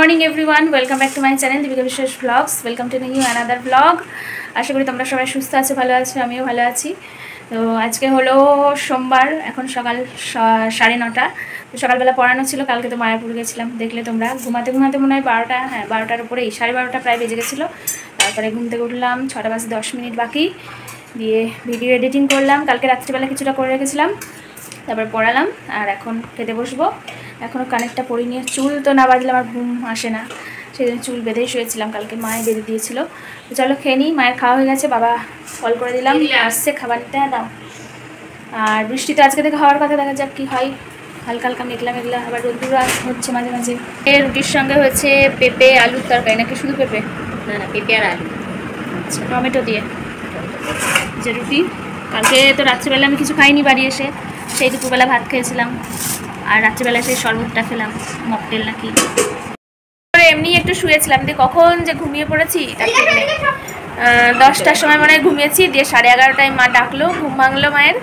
Morning everyone, welcome back to my channel Dipika Biswas vlogs. Welcome to new another vlog. আশা করি তোমরা সবাই সুস্থ আছো, ভালো আছো, আমিও ভালো আছি। তো আজকে হলো সোমবার, এখন সকাল 9:30। তো সকালবেলা পড়ানো ছিল, কালকে তো মায়াপুর গেছিলাম, দেখলে তোমরা। ঘুমাতে ঘুমাতে মনে হয় 12টা, হ্যাঁ 12টার উপরেই, 12:30 প্রায় বেজে গেছিলো। তারপরে ঘুম থেকে উঠলাম, 6টা বাজে 10 মিনিট বাকি, দিয়ে ভিডিও এডিটিং করলাম, কালকে রাত্রিবেলা কিছুটা করে রেখেছিলাম, তারপর পড়ালাম। আর এখন খেতে বসবো। এখনও কানেরটা পরি নিয়ে, চুল তো না বাঁধলে আমার ঘুম আসে না, সেই জন্য চুল বেঁধেই শুয়েছিলাম, কালকে মায়ে বেঁধে দিয়েছিল। তো চলো খেয়ে নিই। মায়ের খাওয়া হয়ে গেছে, বাবা কল করে দিলাম, আসছে খাবার নিতে। দাও। আর বৃষ্টি তো আজকে থেকে হওয়ার কথা, দেখা যাক কী হয়। হালকা হালকা মেঘলা মেঘলা, আবার রোদ্দুর হচ্ছে মাঝে মাঝে। রুটির সঙ্গে হয়েছে পেঁপে আলুর তরকারি, নাকি শুধু পেঁপে? না না, পেঁপে আর আলু, আচ্ছা, টমেটো দিয়ে যে রুটি। কালকে তো রাত্রিবেলা আমি কিছু খাইনি বাড়ি এসে, সেই দুপুরবেলা ভাত খেয়েছিলাম, আর রাত্রিবেলা সেই শরবতটা খেলাম, মকটেল নাকি। এমনি একটু শুয়েছিলাম, দিয়ে কখন যে ঘুমিয়ে পড়েছি তার ঠিক নেই। 10টার সময় মনে হয় ঘুমিয়েছি, দিয়ে 11:30টায় মা ডাকলো, ঘুম ভাঙলো মায়ের।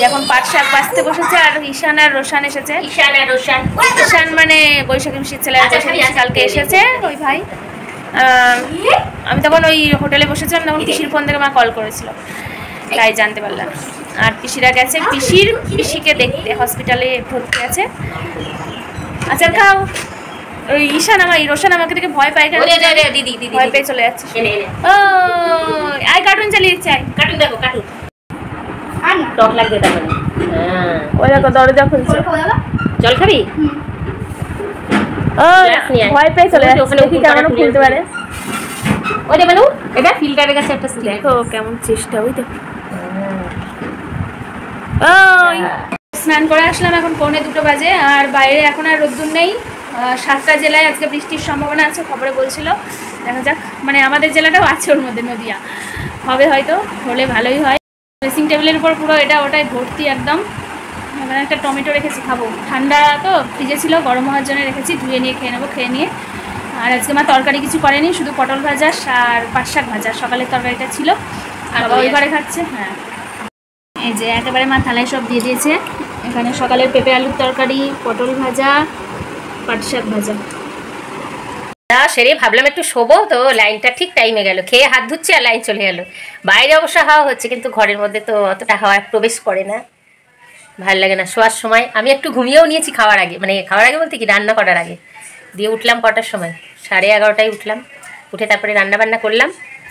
এখন পাট শাক বাঁচতে বসেছে, আর ঈশান আর রোশান এসেছে। ঈশান মানে বৈশাখী মিষ্টির ছেলে, কালকে এসেছে ওই ভাই। আমি তখন ওই হোটেলে বসেছিলাম, তখন পিসির ফোন থেকে মা কল করেছিল, তাই জানতে পারলাম। আর পিসিরা গেছে পিসিকে দেখতে, হসপিটালে ভর্তি আছে। আচ্ছা খাও। ওই ঈশান রোশান আমাকে দেখে ভয় পায়, দিদি ভয় পেয়ে চলে যাচ্ছে। ও আই কার্টুন চালিয়ে দিচ্ছে, কার্টুন দেখো, কার্টুন আর টক লাগবে তারপরে। ওই দেখো দরজা খুলছে। জল খাবি? ও ভয় পেয়ে চলে যাচ্ছে, দেখি কেমন খুলতে পারে। ওই যে মানে এটা ফিল্টারের কাছে একটা স্টিক, দেখো কেমন চেষ্টা। ওই তো স্নান করে আসলাম, এখন 1:45 বাজে, আর বাইরে এখন আর রোদ্দুর নেই। 7টা জেলায় আজকে বৃষ্টির সম্ভাবনা আছে, খবরে বলছিল। দেখা যাক, মানে আমাদের জেলাটাও আছে ওর মধ্যে, নদিয়া হবে হয়তো, হলে ভালোই হয়। ড্রেসিং টেবিলের উপর পুরো এটা ওটাই ভর্তি একদম। এখানে একটা টমেটো রেখেছি, খাবো। ঠান্ডা তো ফ্রিজে ছিল, গরম হওয়ার জন্য রেখেছি, ধুয়ে নিয়ে খেয়ে নেবো। খেয়ে নিয়ে আর আজকে মা তরকারি কিছু করেনি, শুধু পটল ভাজা আর পাট শাক ভাজা, সকালের তরকারিটা ছিল, আর বাবা ওই ঘরে খাচ্ছে। হ্যাঁ, এই যে একেবারে মা থালায় সব দিয়ে দিয়েছে। এখানে সকালের পেঁপে আলুর তরকারি, পটল ভাজা, পাট শাক ভাজা। সেরে ভাবলাম একটু শোবো, তো লাইনটা ঠিক টাইমে গেল। খেয়ে হাত ধুচ্ছে আর লাইন চলে গেল। বাইরে অবশ্য হাওয়া হচ্ছে, কিন্তু ঘরের মধ্যে তো অতটা হাওয়া প্রবেশ করে না, ভালো লাগে না। শোয়ার সময় আমি একটু ঘুমিয়েও নিয়েছি, খাওয়ার আগে, মানে খাওয়ার আগে বলতে কি রান্না করার আগে। দিয়ে উঠলাম কটার সময়, 11:30টায় উঠলাম। উঠে তারপরে রান্না বান্না করলাম,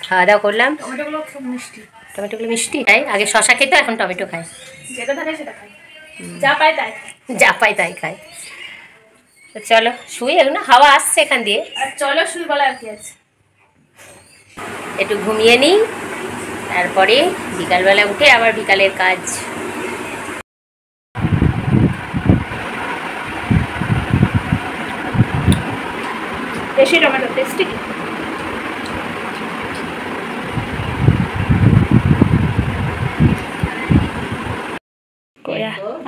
খাওয়া দাওয়া করলাম। টমেটোগুলো খুব মিষ্টি। টমেটোগুলো মিষ্টি, তাই আগে শশা খেতো, এখন টমেটো খায়। যেটা থাকে সেটা খায়, যা পায় তাই, যা পায় তাই খায়। তো চলো শুই, এখন না হাওয়া আসছে এখান দিয়ে, আর চলো শুই বলা আর কি আছে। একটু ঘুমিয়ে নিই, তারপরে বিকালবেলা উঠে আবার বিকালের কাজ। দেশি টমেটো টেস্টি।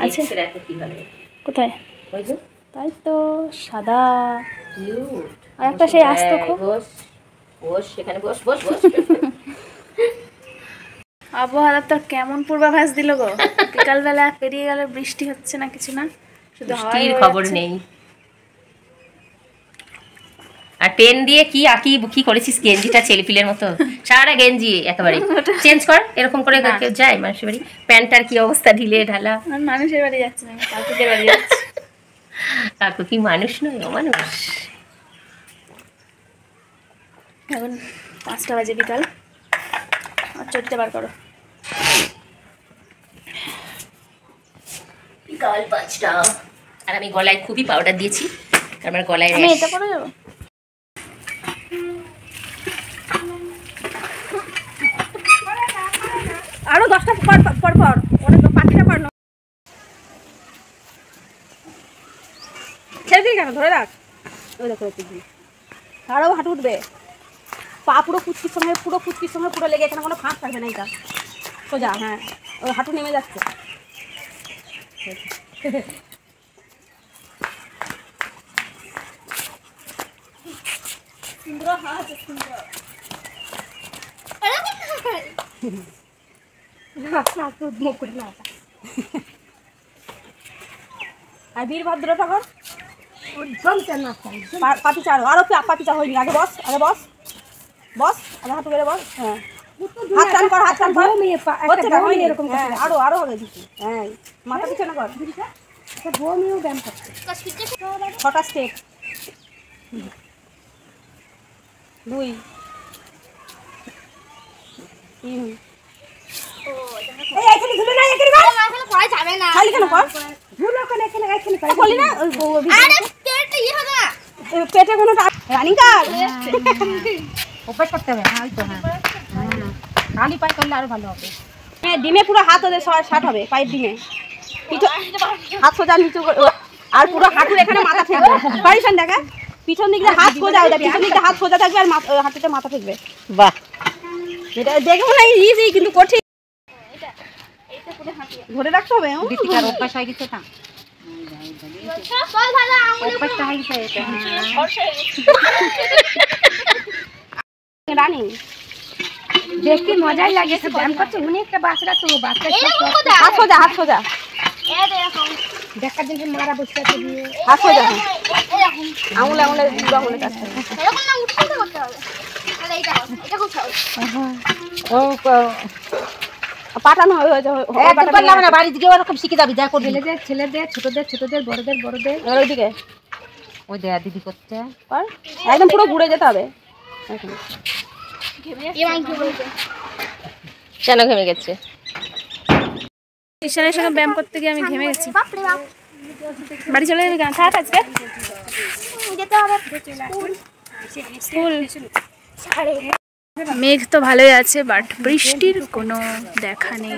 আছে কোথায়? তাই তো সাদা, আর একটা সেই আস্ত খুব। আবহাওয়া দপ্তর কেমন পূর্বাভাস দিল গো, বিকালবেলা পেরিয়ে গেল, বৃষ্টি হচ্ছে না, কিছু না, শুধু হাওয়ার খবর নেই। আর পেন দিয়ে কি আঁকি বুকি করেছিস, গেঞ্জিটা ছেলেপিলের মতো, সারা গেঞ্জি একেবারে চেঞ্জ কর, এরকম করে কেউ যায় মানুষের বাড়ি? প্যান্টটার কি অবস্থা, ঢিলে ঢালা। মানুষের বাড়ি যাচ্ছে না, কাকুদের বাড়ি যাচ্ছে। কাকু কি মানুষ নয়, অমানুষ। এখন 5টা বাজে বিকাল, আর চটতে বার করো। বিকাল 5টা, আর আমি গলায় খুবই পাউডার দিয়েছি, আমার গলায় আমি এটা পরে যাবো। আরো 10টা পর পর অনেক পাখিটা পর ছেড়ে দিই কেন, ধরে রাখ। ওই দেখো আরও হাঁটু উঠবে, পা পুরো কুচকির সময় পুরো লেগে, এখানে কোনো ফাঁক থাকবে না, এটা সোজা। হ্যাঁ, ওই হাঁটু নেমে যাচ্ছে। সুন্দর হাত, সুন্দর। আর বীরভদ্র ঠাকুর পাতি চা আরো পাতি চা হয়নি আগে বস বস আগে হাঁটু করে বস হ্যাঁ হাত টান কর হচ্ছে না হয়নি এরকম আরো হবে দিচ্ছি হ্যাঁ মাথা পিছনে কর বমিও ব্যায়াম করছে 6টা স্টেপ 2 3 এই এখানে ধুলো না এখানে কর এখানে করা যাবে না খালি কেন কর ধুলো কোনে এখানে কর বলি না আরে পেটে হবে না পেটে কোনো রানিং কার অভ্যাস করতে হবে হ্যাঁ তো হ্যাঁ খালি পায়ে করলে আরো ভালো হবে হ্যাঁ ডিমে পুরো হাত ওদের 60 হবে পায়ের ডিমে হাত সোজা নিচু আর পুরো হাঁটুর এখানে মাথা থাকবে পারিশন দেখা পিছন দিকে হাত সোজা হবে পিছন দিকে হাত সোজা থাকবে আর হাঁটুতে মাথা থাকবে বাহ এটা দেখো না ইজি কিন্তু কঠিন ধরে রাখতে হবে দীপিকার অভ্যাস হয়ে গেছে না অভ্যাসটা হয়ে গেছে রানিং দেখতে মজাই লাগে সব ব্যায়াম করছে উনি একটা বাচ্চা তো বাচ্চা হাত সোজা দেখার জন্য মারা বসে আছে দিয়ে হাত সোজা আঙুলে দুটো আঙুলে কাজ এরকম না উঠতে করতে হবে তাহলে এটা করতে হবে ও পাঠানো হয়েছে একবার না বাড়ি দিকে ওরকম শিখে যাবি যা করবি ছেলেদের ছোটদের বড়দের ওইদিকে ওই দেয়া দিদি করতে একদম পুরো ঘুরে যেতে হবে কেন ঘেমে গেছে ঈশানের সঙ্গে ব্যায়াম করতে গিয়ে আমি ঘেমে গেছি বাড়ি চলে যাবি কেন থাক আজকে স্কুল মেঘ তো ভালোই আছে বাট বৃষ্টির কোনো দেখা নেই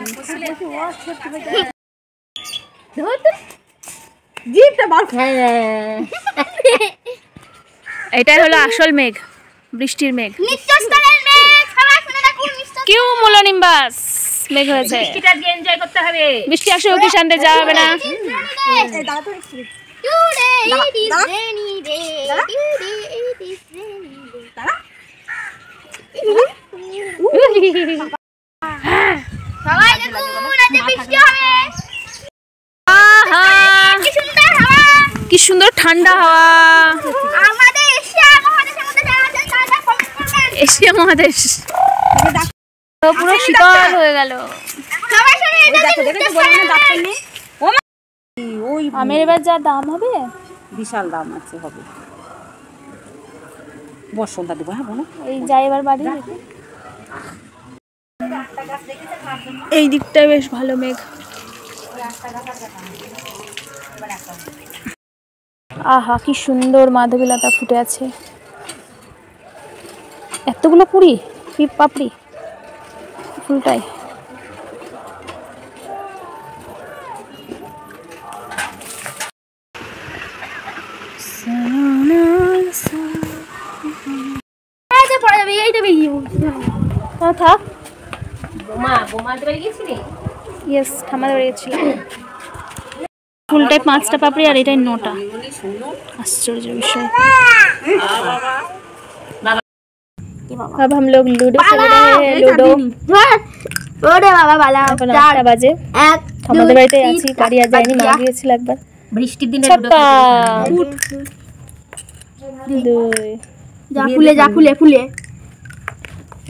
এটাই হলো আসল মেঘ বৃষ্টির মেঘ কিউ মোলনিম্বাস মেঘ হয়েছে এনজয় করতে হবে বৃষ্টি আসলে কিষানরে যাওয়া হবে না কি সুন্দর ঠান্ডা হাওয়া এশিয়া মহাদেশ পুরো শীতল হয়ে গেল আমের এবার যা দাম হবে বিশাল দাম আছে হবে বসন্তা দেবো হ্যাঁ বলো এই যাই এবার বাড়ি এই দিকটায় বেশ ভালো মেঘ আহা কি সুন্দর মাধবীলতা ফুটে আছে এতগুলো কুড়ি কি পাপড়ি ফুলটাই থাক ইয়েস ঠাম্মাদের বাড়ি গেছিলাম ফুলটাই 5টা পাপড়ি আর এটাই 9টা आश्चर्य विषय अब हम लोग लूडो खेल रहे हैं लूडो ওরে বাবা বালা এখন 8টা বাজে আমাদের বাড়িতে আছি গাড়ি আর যায়নি মা গিয়েছিল একবার বৃষ্টির দিনে ছক্কা দুই যা ফুলে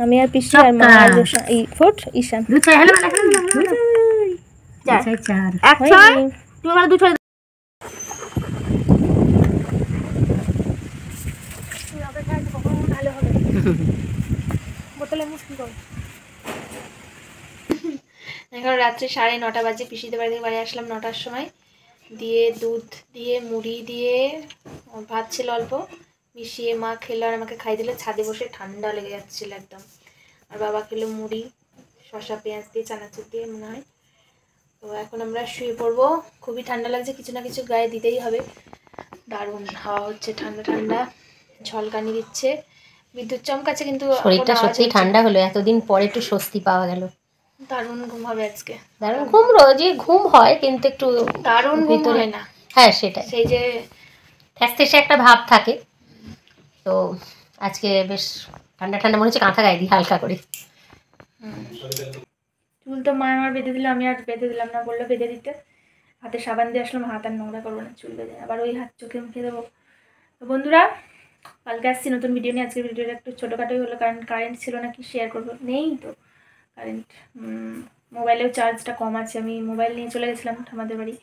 আমি আর পিসি আর মা আর এই ফুট ঈশান দুই ছয় হলো চার এক হয়নি। ছয় তুমি মানে দুই ছয় এখন রাত্রে 9:30 বাজে পিসিদের বাড়ি থেকে বাড়ি আসলাম 9টার সময় দিয়ে দুধ দিয়ে মুড়ি দিয়ে ভাত ছিল অল্প মিশিয়ে মা খেলো আর আমাকে খাই দিল ছাদে বসে ঠান্ডা লেগে যাচ্ছিল একদম আর বাবা খেলো মুড়ি শসা পেঁয়াজ দিয়ে চানাচুর দিয়ে মনে হয় তো এখন আমরা শুয়ে পড়বো খুবই ঠান্ডা লাগছে কিছু না কিছু গায়ে দিতেই হবে দারুণ হাওয়া হচ্ছে ঠান্ডা ঠান্ডা ঝলকানি দিচ্ছে বিদ্যুৎ চমকাচ্ছে কিন্তু শরীরটা সত্যি ঠান্ডা হলো এতদিন পরে একটু স্বস্তি পাওয়া গেল দারুণ ঘুম হবে আজকে দারুণ ঘুম রোজই ঘুম হয় কিন্তু একটু দারুণ ঘুম হয় না হ্যাঁ সেটাই সেই যে ফ্যাসফ্যাসে একটা ভাব থাকে তো আজকে বেশ ঠান্ডা ঠান্ডা মনে হচ্ছে কাঁথা গায়ে দিই হালকা করে চুলটা মা আমার বেঁধে দিল আমি আর বেঁধে দিলাম না বললো বেঁধে দিতে হাতে সাবান দিয়ে আসলাম, হাত আর নোংরা করবো না, চুল বেঁধে আবার ওই হাত চোখে মুখে দেবো। তো বন্ধুরা কালকে আসছি নতুন ভিডিও নিয়ে। আজকের ভিডিওটা একটু ছোটোখাটোই হলো, কারণ কারেন্ট ছিল না, কি শেয়ার করবো, নেই তো কারেন্ট। মোবাইলেও চার্জটা কম আছে, আমি মোবাইল নিয়ে চলে গেছিলাম আমাদের বাড়ি।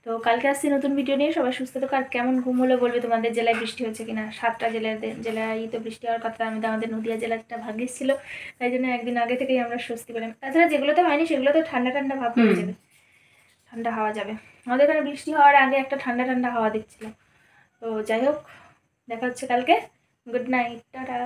তো কালকে আসছি নতুন ভিডিও নিয়ে। সবাই সুস্থ থাকো। আর কেমন ঘুম হলো বলবে, তোমাদের জেলায় বৃষ্টি হচ্ছে কিনা। 7টা জেলায় তো বৃষ্টি হওয়ার কথা, আমাদের নদীয়া জেলাটা ভাগ্যিস ছিল, তাই জন্য একদিন আগে থেকেই আমরা স্বস্তি পেলাম। তাছাড়া যেগুলোতে হয়নি সেগুলো তো ঠান্ডা ঠান্ডা ভাব হয়ে যাবে, ঠান্ডা হাওয়া যাবে। আমাদের এখানে বৃষ্টি হওয়ার আগে একটা ঠান্ডা ঠান্ডা হাওয়া দিচ্ছিল। তো যাই হোক, দেখা হচ্ছে কালকে। Good night, tata.